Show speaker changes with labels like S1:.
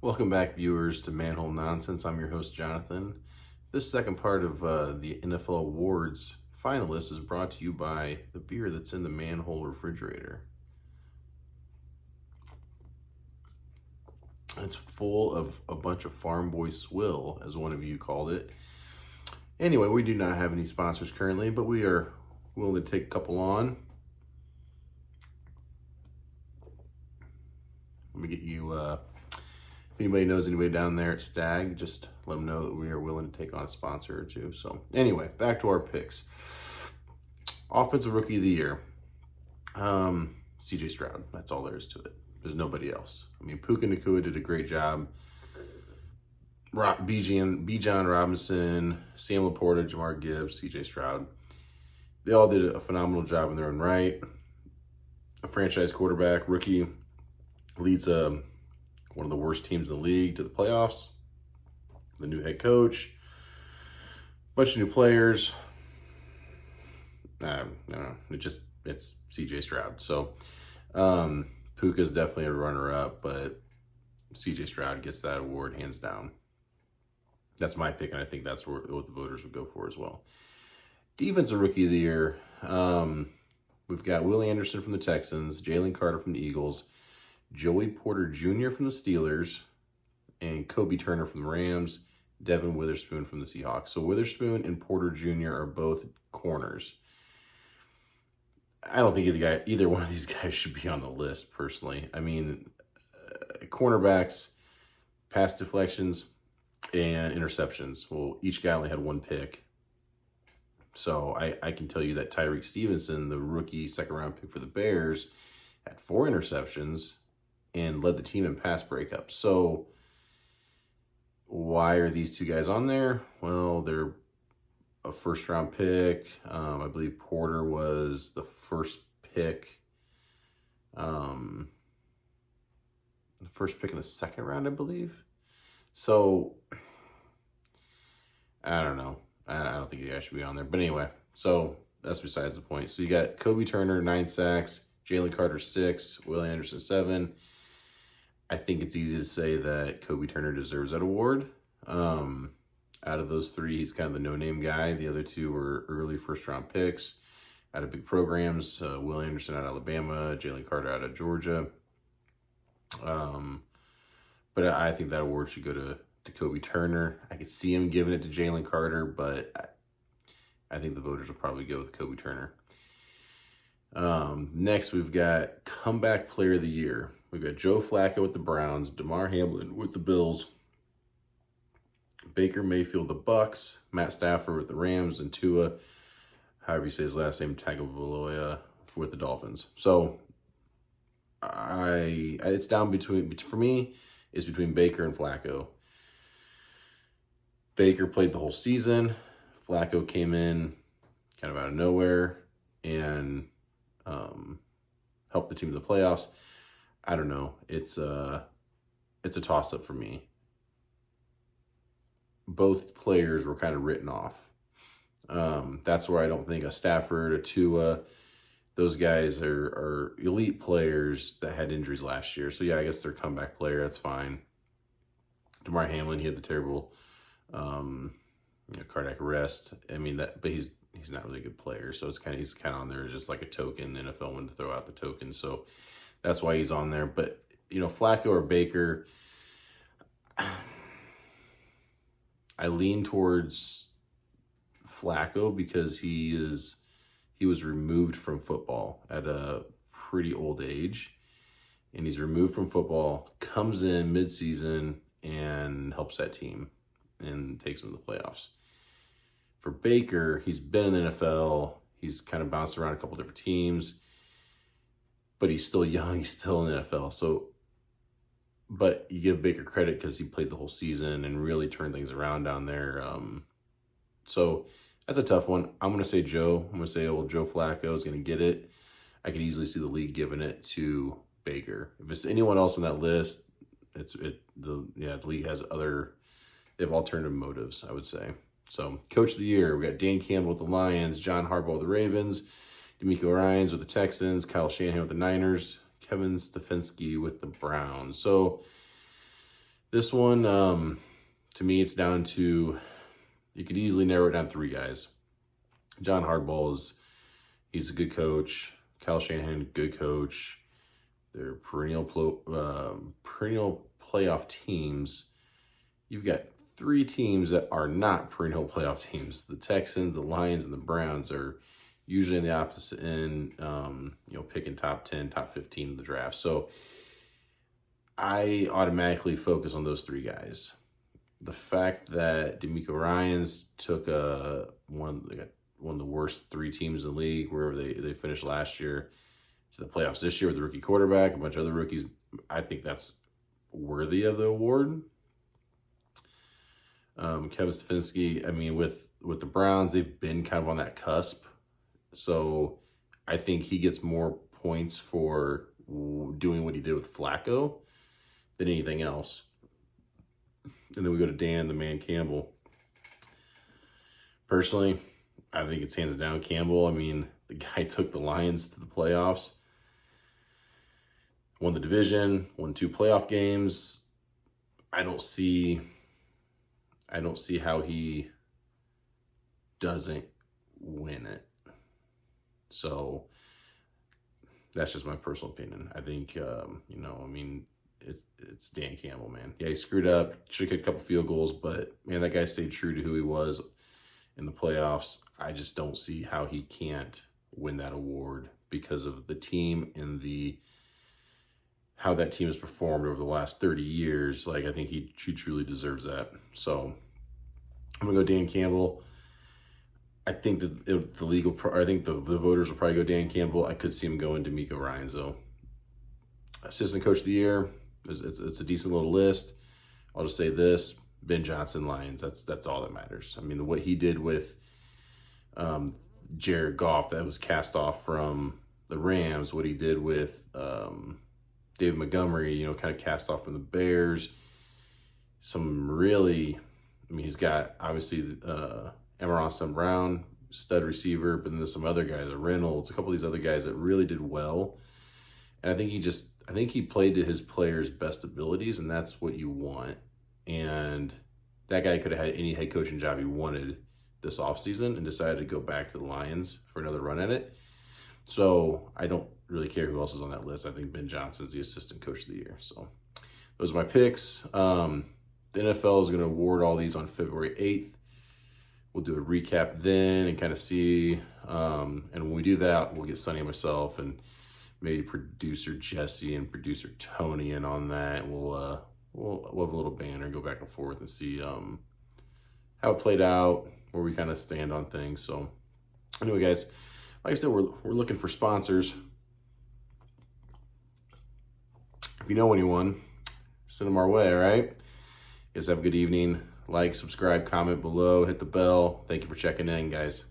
S1: Welcome back, viewers, to Manhole Nonsense. I'm your host, Jonathan. This second part of the NFL Awards Finalist is brought to you by the beer that's in the manhole refrigerator. It's full of a bunch of farm boy swill, as one of you called it. Anyway, we do not have any sponsors currently, but we are willing to take a couple on. Let me get you... if anybody knows anybody down there at Stag, just let them know that we are willing to take on a sponsor or two. So anyway, back to our picks. Offensive Rookie of the Year. CJ Stroud. That's all there is to it. There's nobody else. I mean, Puka Nacua did a great job. Bijan Robinson, Sam Laporta, Jamar Gibbs, CJ Stroud. They all did a phenomenal job in their own right. A franchise quarterback, rookie, leads one of the worst teams in the league to the playoffs. The new head coach, bunch of new players. I don't know. It's CJ Stroud. So Puka's definitely a runner-up, but CJ Stroud gets that award hands down. That's my pick, and I think that's what the voters would go for as well. Defensive Rookie of the Year. We've got Willie Anderson from the Texans, Jalen Carter from the Eagles, Joey Porter Jr. from the Steelers, and Kobe Turner from the Rams, Devin Witherspoon from the Seahawks. So Witherspoon and Porter Jr. are both corners. I don't think either one of these guys should be on the list, personally. I mean, cornerbacks, pass deflections, and interceptions. Well, each guy only had one pick. So I can tell you that Tyreek Stevenson, the rookie second-round pick for the Bears, had 4 interceptions and led the team in pass breakups. So why are these two guys on there? Well, they're a first-round pick. I believe Porter was the first pick. The first pick in the second round, I believe. So I don't know. I don't think the guy should be on there. But anyway, so that's besides the point. So you got Kobe Turner, 9 sacks, Jalen Carter, 6, Will Anderson, 7. I think it's easy to say that Kobe Turner deserves that award. Out of those 3, he's kind of the no-name guy. The other 2 were early first-round picks out of big programs. Will Anderson out of Alabama, Jalen Carter out of Georgia. But I think that award should go to Kobe Turner. I could see him giving it to Jalen Carter, but I think the voters will probably go with Kobe Turner. Next, we've got Comeback Player of the Year. We've got Joe Flacco with the Browns, Damar Hamlin with the Bills, Baker Mayfield, the Bucks, Matt Stafford with the Rams, and Tua, however you say his last name, Tagovailoa, with the Dolphins. So it's down for me, it's between Baker and Flacco. Baker played the whole season. Flacco came in kind of out of nowhere and helped the team in the playoffs. I don't know. It's a toss-up for me. Both players were kind of written off. That's where I don't think a Stafford, a Tua, those guys are elite players that had injuries last year. So yeah, I guess they're comeback player. That's fine. Damar Hamlin, he had the terrible cardiac arrest. I mean but he's not really a good player. So he's kind of on there as just like a token. The NFL wanted to throw out the token, so that's why he's on there. But Flacco or Baker, I lean towards Flacco because he was removed from football at a pretty old age, and he's removed from football, comes in midseason and helps that team and takes them to the playoffs. For Baker, he's been in the NFL. He's kind of bounced around a couple different teams, but he's still young. He's still in the NFL. So, but you give Baker credit because he played the whole season and really turned things around down there. So that's a tough one. I'm going to say Joe. I'm going to say old Joe Flacco is going to get it. I could easily see the league giving it to Baker. If it's anyone else on that list, the league has they have alternative motives, I would say. So, Coach of the Year, we got Dan Campbell with the Lions, John Harbaugh with the Ravens, D'Amico Ryans with the Texans, Kyle Shanahan with the Niners, Kevin Stefanski with the Browns. So, This one, to me, it's down to, you could easily narrow it down to 3 guys. John Harbaugh he's a good coach. Kyle Shanahan, good coach. They're perennial playoff teams. You've got 3 teams that are not perennial playoff teams. The Texans, the Lions, and the Browns are usually in the opposite end, picking top 10, top 15 of the draft. So I automatically focus on those 3 guys. The fact that DeMeco Ryans took one of the worst 3 teams in the league, wherever they finished last year, to the playoffs this year with the rookie quarterback, a bunch of other rookies, I think that's worthy of the award. Kevin Stefanski, I mean, with the Browns, they've been kind of on that cusp. So I think he gets more points for doing what he did with Flacco than anything else. And then we go to Dan, the man Campbell. Personally, I think it's hands down Campbell. I mean, the guy took the Lions to the playoffs, won the division, won 2 playoff games. I don't see how he doesn't win it. So that's just my personal opinion. I think, it's Dan Campbell, man. Yeah, he screwed up. Should have kicked a couple field goals, but, man, that guy stayed true to who he was in the playoffs. I just don't see how he can't win that award because of the team and how that team has performed over the last 30 years. Like, I think he truly deserves that. So I'm going to go Dan Campbell. I think that the voters will probably go Dan Campbell. I could see him going to DeMeco Ryans, though. Assistant Coach of the Year, it's a decent little list. I'll just say this: Ben Johnson, Lions. That's all that matters. I mean, what he did with Jared Goff, that was cast off from the Rams. What he did with David Montgomery, kind of cast off from the Bears. He's got obviously Amon St. Brown, stud receiver, but then there's some other guys, Reynolds, a couple of these other guys that really did well. And I think he played to his players' best abilities, and that's what you want. And that guy could have had any head coaching job he wanted this offseason and decided to go back to the Lions for another run at it. So I don't really care who else is on that list. I think Ben Johnson's the assistant coach of the year. So those are my picks. The NFL is going to award all these on February 8th. We'll do a recap then and kind of see. And when we do that, we'll get Sonny and myself and maybe producer Jesse and producer Tony in on that. We'll have a little banner, go back and forth and see how it played out, where we kind of stand on things. So anyway, guys, like I said, we're looking for sponsors. If you know anyone, send them our way, all right? You guys have a good evening. Like, subscribe, comment below, hit the bell. Thank you for checking in, guys.